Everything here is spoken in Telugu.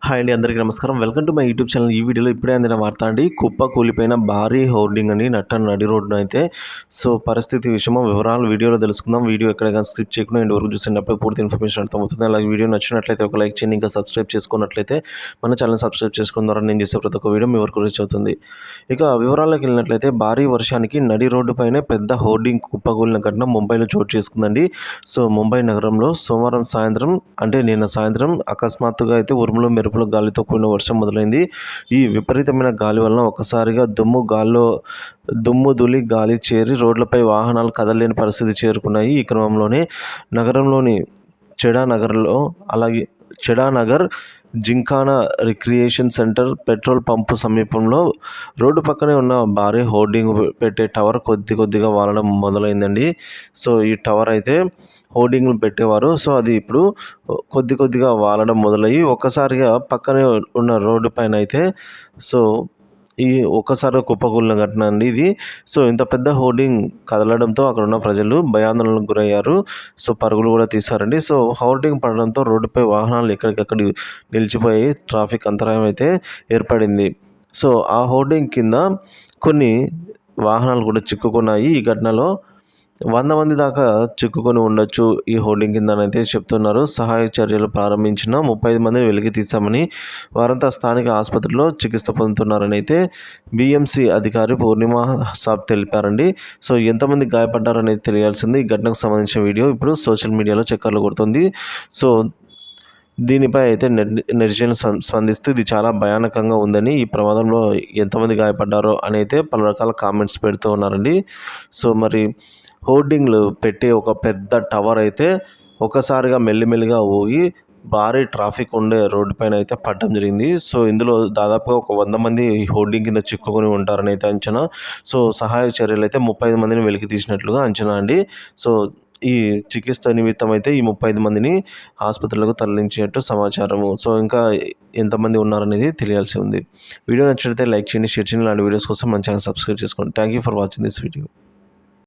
హాయ్ అండి, అందరికీ నమస్కారం. Welcome to my YouTube channel. ఈ వీడియోలో ఇప్పుడే అందిన వార్త అండి. కుప్ప కూలిపోయిన భారీ హోర్డింగ్ అని నడి రోడ్డున అయితే. సో పరిస్థితి విషయమో వివరాలు వీడియోలో తెలుసుకుందాం. వీడియో ఎక్కడైనా స్కిప్ చేయకుండా ఎండ్ వరకు చూసినప్పుడు పూర్తి ఇన్ఫర్మేషన్ అర్థమవుతుంది. అలాగే వీడియో నచ్చినట్లయితే ఒక లైక్ చేయండి. ఇంకా సబ్స్క్రైబ్ చేసుకున్నట్లయితే మన ఛానల్ సబ్స్క్రైబ్ చేసుకున్న ద్వారా నేను చేసే ప్రతి ఒక్క వీడియో మీ వరకు రీచ్ అవుతుంది. ఇక వివరాల్లోకి వెళ్ళినట్లయితే భారీ వర్షానికి నడి రోడ్డుపైనే పెద్ద హోర్డింగ్ కుప్పకూలిన ఘటన ముంబైలో చోటు చేసుకుందండి. సో ముంబై నగరంలో సోమవారం సాయంత్రం అంటే నిన్న సాయంత్రం అకస్మాత్తుగా అయితే ఉరుములు మెరుపుల గాలితో కూడిన వర్షం మొదలైంది. ఈ విపరీతమైన గాలి వలన ఒక్కసారిగా దుమ్ము ధూళి గాలి చేరి రోడ్లపై వాహనాలు కదలలేని పరిస్థితి చేరుకున్నాయి. ఈ క్రమంలోనే నగరంలోని Chedanagar gymkhana recreation centre petrol pump సమీపంలో రోడ్డు పక్కనే ఉన్న భారీ హోర్డింగ్ పెట్టే టవర్ కొద్దిగా వాలడం మొదలైందండి. సో ఈ టవర్ అయితే హోర్డింగ్లు పెట్టేవారు. సో అది ఇప్పుడు కొద్దిగా వాలడం మొదలయ్యి ఒక్కసారిగా పక్కనే ఉన్న రోడ్డు పైన అయితే సో ఈ ఒక్కసారిగా కుప్పకూలిన ఘటన అండి ఇది. సో ఇంత పెద్ద హోర్డింగ్ కదలడంతో అక్కడ ఉన్న ప్రజలు భయాందోళనకు గురయ్యారు. సో పరుగులు కూడా తీశారండి. సో హోర్డింగ్ పడడంతో రోడ్డుపై వాహనాలు ఎక్కడికక్కడ నిలిచిపోయి ట్రాఫిక్ అంతరాయం అయితే ఏర్పడింది. సో ఆ హోర్డింగ్ కింద కొన్ని వాహనాలు కూడా చిక్కుకున్నాయి. ఈ ఘటనలో 100 మంది దాకా చిక్కుకొని ఉండొచ్చు ఈ హోర్డింగ్ కిందనైతే చెప్తున్నారు. సహాయక చర్యలు ప్రారంభించిన 35 మందిని వెలికి తీశామని, వారంతా స్థానిక ఆసుపత్రిలో చికిత్స పొందుతున్నారని అయితే బీఎంసీ అధికారి పూర్ణిమ సాబ్ తెలిపారండి. సో ఎంతమంది గాయపడ్డారనేది తెలియాల్సింది. ఈ ఘటనకు సంబంధించిన వీడియో ఇప్పుడు సోషల్ మీడియాలో చక్కర్లు కొడుతుంది. సో దీనిపై అయితే నెటిజన్లు స్పందిస్తూ ఇది చాలా భయానకంగా ఉందని, ఈ ప్రమాదంలో ఎంతమంది గాయపడ్డారో అని అయితే పలు రకాల కామెంట్స్ పెడుతూ ఉన్నారండి. సో మరి హోర్డింగ్లు పెట్టి ఒక పెద్ద టవర్ అయితే ఒకసారిగా మెల్లిమెల్లిగా ఊగి భారీ ట్రాఫిక్ ఉండే రోడ్డు పైన అయితే పడడం జరిగింది. సో ఇందులో దాదాపుగా ఒక 100 మంది హోర్డింగ్ కింద చిక్కుకొని ఉంటారని అయితే అంచనా. సో సహాయ చర్యలు అయితే 35 మందిని వెలికి తీసినట్లుగా అంచనా అండి. సో ఈ చికిత్స నిమిత్తం అయితే ఈ 35 మందిని ఆసుపత్రులకు తరలించినట్టు సమాచారము. సో ఇంకా ఎంతమంది ఉన్నారనేది తెలియాల్సి ఉంది. వీడియో నచ్చినట్లయితే లైక్ చేయండి, షేర్ చేయండి. ఇలాంటి వీడియోస్ కోసం మన ఛానల్ సబ్స్క్రైబ్ చేసుకోండి. Thank you for watching this video.